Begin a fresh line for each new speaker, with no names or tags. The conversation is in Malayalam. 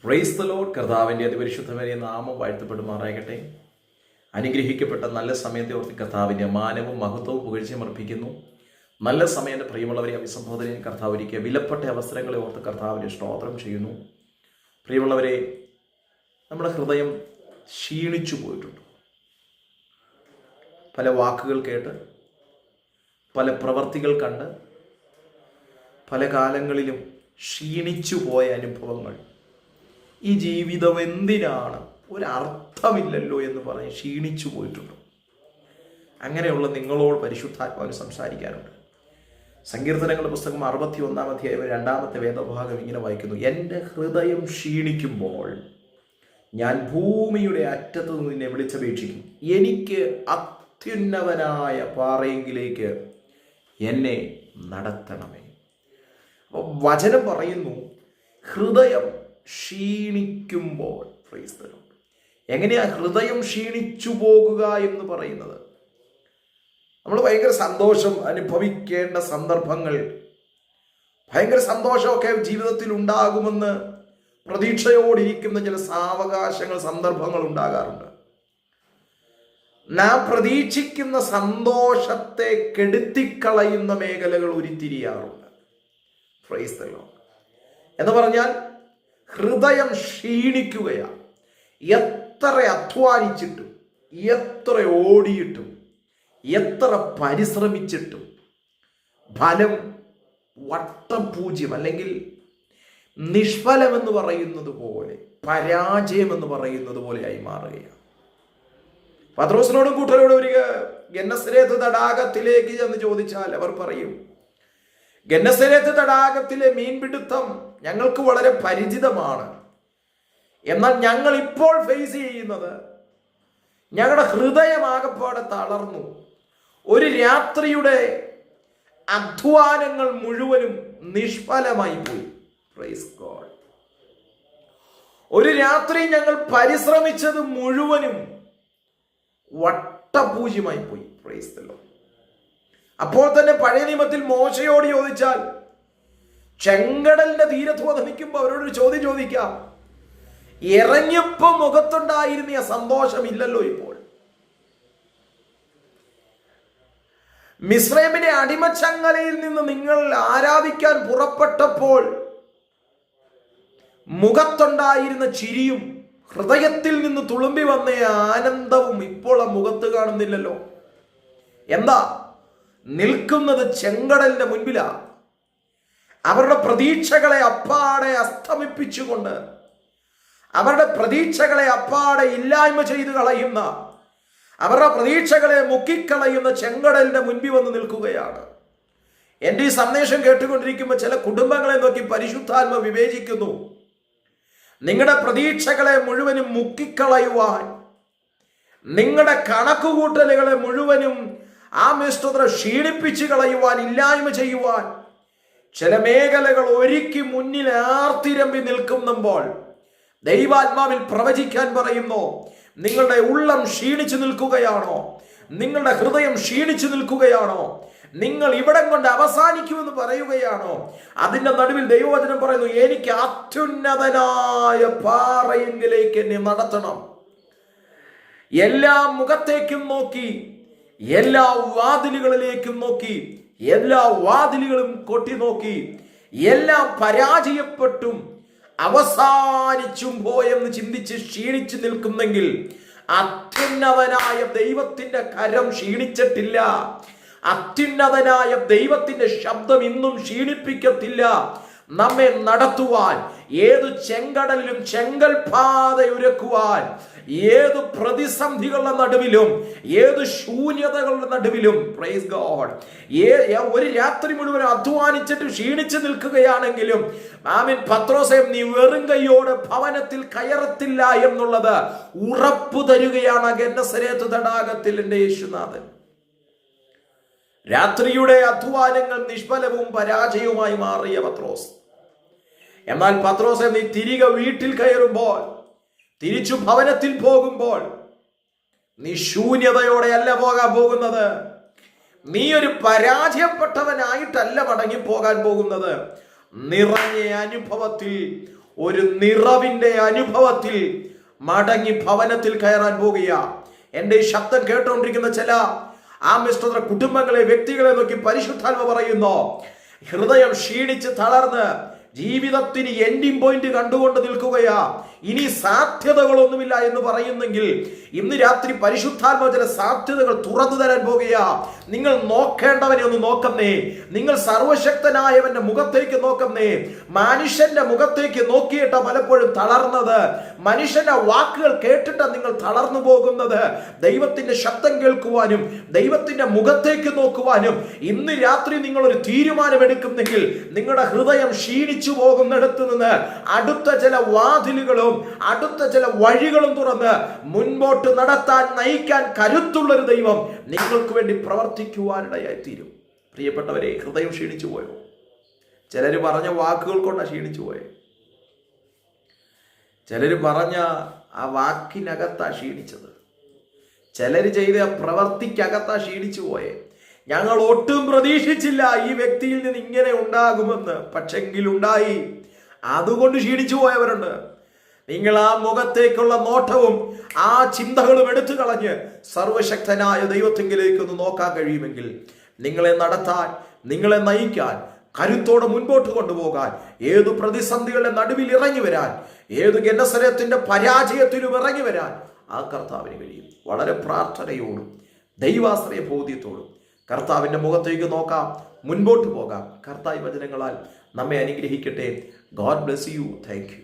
Praise the Lord. കർത്താവിൻ്റെ അതിപരിശുദ്ധമായ നാമം വാഴ്ത്തപ്പെടുമാറാകട്ടെ. അനുഗ്രഹിക്കപ്പെട്ട നല്ല സമയത്തെ ഓർത്ത് കർത്താവിൻ്റെ മാനവും മഹത്വവും പുകഴ്ചയും അർപ്പിക്കുന്നു. നല്ല സമയം പ്രിയമുള്ളവരെ അഭിസംബോധനയും കർത്താവ് ഒരുക്കിയ വിലപ്പെട്ട അവസരങ്ങളെ ഓർത്ത് കർത്താവിൻ്റെ സ്തോത്രം ചെയ്യുന്നു. പ്രിയമുള്ളവരെ, നമ്മുടെ ഹൃദയം ക്ഷീണിച്ചു പോയിട്ടുണ്ട്. പല വാക്കുകൾ കേട്ട്, പല പ്രവർത്തികൾ കണ്ട്, പല കാലങ്ങളിലും ക്ഷീണിച്ചു പോയ അനുഭവങ്ങൾ, ഈ ജീവിതം എന്തിനാണ്, ഒരർത്ഥമില്ലല്ലോ എന്ന് പറഞ്ഞ് ക്ഷീണിച്ചു പോയിട്ടുണ്ട്. അങ്ങനെയുള്ള നിങ്ങളോട് പരിശുദ്ധാത്മാവിന് സംസാരിക്കാനുണ്ട്. സങ്കീർത്തനങ്ങളുടെ പുസ്തകം 61-ാം അധ്യായം 2-ാമത്തെ വേദഭാഗം ഇങ്ങനെ വായിക്കുന്നു: എൻ്റെ ഹൃദയം ക്ഷീണിക്കുമ്പോൾ ഞാൻ ഭൂമിയുടെ അറ്റത്തു നിന്ന് നിന്നെ വിളിച്ചപേക്ഷിക്കും. എനിക്ക് അത്യുന്നതനായ പാറയെങ്കിലേക്ക് എന്നെ നടത്തണമേ. അപ്പോൾ വചനം പറയുന്നു, ഹൃദയം ക്ഷീണിക്കുമ്പോൾ. എങ്ങനെയാ ഹൃദയം ക്ഷീണിച്ചു പോകുക എന്ന് പറയുന്നത്? നമ്മൾ ഭയങ്കര സന്തോഷം അനുഭവിക്കേണ്ട സന്ദർഭങ്ങൾ, ഭയങ്കര സന്തോഷമൊക്കെ ജീവിതത്തിൽ ഉണ്ടാകുമെന്ന് പ്രതീക്ഷയോടിരിക്കുന്ന ചില സാവകാശങ്ങൾ, സന്ദർഭങ്ങൾ ഉണ്ടാകാറുണ്ട്. നാം പ്രതീക്ഷിക്കുന്ന സന്തോഷത്തെ കെടുത്തിക്കളയുന്ന മേഖലകൾ ഉരുത്തിരിയാറുണ്ട്. Praise the Lord. എന്ന് പറഞ്ഞാൽ ഹൃദയം ക്ഷീണിക്കുകയാണ്. എത്ര അധ്വാനിച്ചിട്ടും, എത്ര ഓടിയിട്ടും, എത്ര പരിശ്രമിച്ചിട്ടും ഫലം വട്ടപൂജ്യം, അല്ലെങ്കിൽ നിഷ്ഫലമെന്ന് പറയുന്നത് പോലെ, പരാജയം എന്ന് പറയുന്നത് പോലെയായി മാറുകയാണ്. പത്രോസിനോടും കൂട്ടരോടും ഒരു ഗെന്നസരേത്ത് തടാകത്തിലേക്ക് ചെന്ന് ചോദിച്ചാൽ അവർ പറയും, ഗെന്നസരേത്ത് തടാകത്തിലെ മീൻപിടുത്തം ഞങ്ങൾക്ക് വളരെ പരിചിതമാണ്. എന്നാൽ ഞങ്ങൾ ഇപ്പോൾ ഫേസ് ചെയ്യുന്നത്, ഞങ്ങളുടെ ഹൃദയമാകപ്പാടെ തളർന്നു. ഒരു രാത്രിയുടെ അധ്വാനങ്ങൾ മുഴുവനും നിഷ്ഫലമായി പോയി. Praise God. ഒരു രാത്രി ഞങ്ങൾ പരിശ്രമിച്ചത് മുഴുവനും വട്ടപൂജ്യമായി പോയി. Praise the Lord. അപ്പോൾ തന്നെ പഴയ നിയമത്തിൽ മോശയോട് ചോദിച്ചാൽ, ചെങ്കടലിന്റെ തീരത്ത് വന്ന് നിൽക്കുമ്പോൾ അവരോടൊരു ചോദ്യം ചോദിക്കാം: ഇറങ്ങിയപ്പോൾ മുഖത്തുണ്ടായിരുന്ന സന്തോഷമില്ലല്ലോ ഇപ്പോൾ. മിസ്രൈമിന്റെ അടിമച്ചങ്ങലയിൽ നിന്ന് നിങ്ങൾ ആരാധിക്കാൻ പുറപ്പെട്ടപ്പോൾ മുഖത്തുണ്ടായിരുന്ന ചിരിയും ഹൃദയത്തിൽ നിന്ന് തുളുമ്പി വന്ന ആനന്ദവും ഇപ്പോൾ ആ മുഖത്ത് കാണുന്നില്ലല്ലോ. എന്താ? നിൽക്കുന്നത് ചെങ്കടലിന്റെ മുൻപിലാ. അവരുടെ പ്രതീക്ഷകളെ അപ്പാടെ അസ്തമിപ്പിച്ചുകൊണ്ട്, അവരുടെ പ്രതീക്ഷകളെ അപ്പാടെ ഇല്ലായ്മ ചെയ്തു കളയുന്ന, അവരുടെ പ്രതീക്ഷകളെ മുക്കിക്കളയുന്ന ചെങ്കടലിന്റെ മുൻപിൽ വന്ന് നിൽക്കുകയാണ്. എൻ്റെ ഈ സന്ദേശം കേട്ടുകൊണ്ടിരിക്കുമ്പോൾ ചില കുടുംബങ്ങളെ നോക്കി പരിശുദ്ധാത്മ വിവേചിക്കുന്നു. നിങ്ങളുടെ പ്രതീക്ഷകളെ മുഴുവനും മുക്കിക്കളയുവാൻ, നിങ്ങളുടെ കണക്കുകൂട്ടലുകളെ മുഴുവനും ക്ഷീണിപ്പിച്ചു കളയുവാൻ, ഇല്ലായ്മ ചെയ്യുവാൻ ചില മേഖലകൾ ഒരുക്കി മുന്നിൽ ആർത്തിരമ്പി നിൽക്കുമ്പോൾ ദൈവാത്മാവിൽ പ്രവചിക്കാൻ പറയുന്നു: നിങ്ങളുടെ ഉള്ളം ക്ഷീണിച്ചു നിൽക്കുകയാണോ? നിങ്ങളുടെ ഹൃദയം ക്ഷീണിച്ചു നിൽക്കുകയാണോ? നിങ്ങൾ ഇവിടം കൊണ്ട് അവസാനിക്കുമെന്ന് പറയുകയാണോ? അതിന്റെ നടുവിൽ ദൈവവചനം പറയുന്നു: എനിക്ക് അത്യുന്നതനായ പാറയെങ്കിലേക്ക് എന്നെ നടത്തണം. എല്ലാ മുഖത്തേക്കും നോക്കി, എല്ലാ വാതിലുകളിലേക്കും നോക്കി, എല്ലാ വാതിലുകളും കൊട്ടി നോക്കി, എല്ലാം പരാജയപ്പെട്ടും അവസാനിച്ചും പോയെന്ന് ചിന്തിച്ച് ക്ഷീണിച്ചു നിൽക്കുന്നെങ്കിൽ, അത്യുന്നതനായ ദൈവത്തിന്റെ കരം ക്ഷീണിച്ചിട്ടില്ല. അത്യുന്നതനായ ദൈവത്തിന്റെ ശബ്ദം ഇന്നും ക്ഷീണിപ്പിക്കത്തില്ല. നമ്മെ നടത്തുവാൻ, ഏതു ചെങ്കടലിലും ചെങ്കൽ പാത ഒരുക്കുവാൻ, ഏതു പ്രതിസന്ധികളുടെ നടുവിലും, ഏതു ശൂന്യതകളുടെ നടുവിലും, പ്രൈസ് ഗോഡ്, ഒരു രാത്രി മുഴുവൻ അധ്വാനിച്ചിട്ട് ക്ഷീണിച്ചു നിൽക്കുകയാണെങ്കിലും, ആമേൻ, പത്രോസേ, നീ വെറും കൈയോടെ ഭവനത്തിൽ കയറത്തില്ല എന്നുള്ളത് ഉറപ്പു തരികയാണ് ഗെന്നസരേത്ത് തടാകത്തിൽ എൻ്റെ യേശുനാഥൻ. രാത്രിയുടെ അധ്വാനങ്ങൾ നിഷ്ഫലവും പരാജയവുമായി മാറിയ പത്രോസ്. എന്നാൽ പത്രോസേ, നീ തിരികെ വീട്ടിൽ കയറുമ്പോൾ, തിരിച്ചു ഭവനത്തിൽ പോകുമ്പോൾ, നീ ശൂന്യതയോടെയല്ല പോകാൻ പോകുന്നത്. നീ ഒരു പരാജയപ്പെട്ടവനായിട്ടല്ല മടങ്ങി പോകാൻ പോകുന്നത്. നിറഞ്ഞ അനുഭവത്തിൽ ഒരു നിറവിന്റെ അനുഭവത്തിൽ മടങ്ങി ഭവനത്തിൽ കയറാൻ പോകുക. എന്റെ ഈ ശബ്ദം കേട്ടുകൊണ്ടിരിക്കുന്ന ചില കുടുംബങ്ങളെ, വ്യക്തികളെ നോക്കി പരിശുദ്ധാത്മ പറയുന്നു, ഹൃദയം ക്ഷീണിച്ച് തളർന്ന് ജീവിതത്തിന് എൻഡിങ് പോയിന്റ് കണ്ടുകൊണ്ട് നിൽക്കുകയാ, ഇനി സാധ്യതകളൊന്നുമില്ല എന്ന് പറയുന്നെങ്കിൽ ഇന്ന് രാത്രി പരിശുദ്ധാത്മ ചില സാധ്യതകൾ തുറന്നു തരാൻ പോകുകയാ. നിങ്ങൾ നോക്കേണ്ടവനെ ഒന്ന് നോക്കുന്നേ. നിങ്ങൾ സർവശക്തനായവന്റെ മുഖത്തേക്ക് നോക്കുന്നേ. മനുഷ്യന്റെ മുഖത്തേക്ക് നോക്കിയിട്ട പലപ്പോഴും തളർന്നത്, മനുഷ്യന്റെ വാക്കുകൾ കേട്ടിട്ട നിങ്ങൾ തളർന്നു പോകുന്നത്. ദൈവത്തിന്റെ ശബ്ദം കേൾക്കുവാനും ദൈവത്തിന്റെ മുഖത്തേക്ക് നോക്കുവാനും ഇന്ന് രാത്രി നിങ്ങൾ ഒരു തീരുമാനമെടുക്കുന്നെങ്കിൽ നിങ്ങളുടെ ഹൃദയം ക്ഷീണിച്ചു പോകുന്നിടത്ത് നിന്ന് അടുത്ത ചില വാതിലുകളും അടുത്ത ചില വഴികളും തുറന്ന് മുൻപോട്ട് നടത്താൻ, നയിക്കാൻ കരുത്തുള്ളൊരു ദൈവം നിങ്ങൾക്ക് വേണ്ടി പ്രവർത്തിക്കുവാനിടയായി തീരും. പ്രിയപ്പെട്ടവരെ, ഹൃദയം ക്ഷീണിച്ചു പോയോ? ചിലര് പറഞ്ഞ വാക്കുകൾ കൊണ്ടാണ് ക്ഷീണിച്ചു പോയെ. ചിലര് പറഞ്ഞ ആ വാക്കിനകത്താ ക്ഷീണിച്ചത്. ചിലര് ചെയ്ത പ്രവർത്തിക്കകത്താ ക്ഷീണിച്ചു പോയെ. ഞങ്ങൾ ഒട്ടും പ്രതീക്ഷിച്ചില്ല ഈ വ്യക്തിയിൽ നിന്ന് ഇങ്ങനെ ഉണ്ടാകുമെന്ന്, പക്ഷെങ്കിലുണ്ടായി. അതുകൊണ്ട് ക്ഷീണിച്ചു പോയവരുണ്ട്. നിങ്ങൾ ആ മുഖത്തേക്കുള്ള നോട്ടവും ആ ചിന്തകളും എടുത്തു കളഞ്ഞ് സർവശക്തനായ ദൈവത്തെങ്കിലേക്ക് ഒന്ന് നോക്കാൻ കഴിയുമെങ്കിൽ നിങ്ങളെ നടത്താൻ, നിങ്ങളെ നയിക്കാൻ, കരുത്തോടെ മുൻപോട്ട് കൊണ്ടുപോകാൻ, ഏതു പ്രതിസന്ധികളുടെ നടുവിൽ ഇറങ്ങി വരാൻ, ഏതു ഗെന്നസരത്തിന്റെ പരാജയത്തിലും ഇറങ്ങി വരാൻ ആ കർത്താവിന് കഴിയും. വളരെ പ്രാർത്ഥനയോടും ദൈവാശ്രയ ബോധ്യത്തോടും കർത്താവിന്റെ മുഖത്തേക്ക് നോക്കാം, മുൻപോട്ട് പോകാം. കർത്താവ് വചനങ്ങളാൽ നമ്മെ അനുഗ്രഹിക്കട്ടെ. God bless you. Thank you.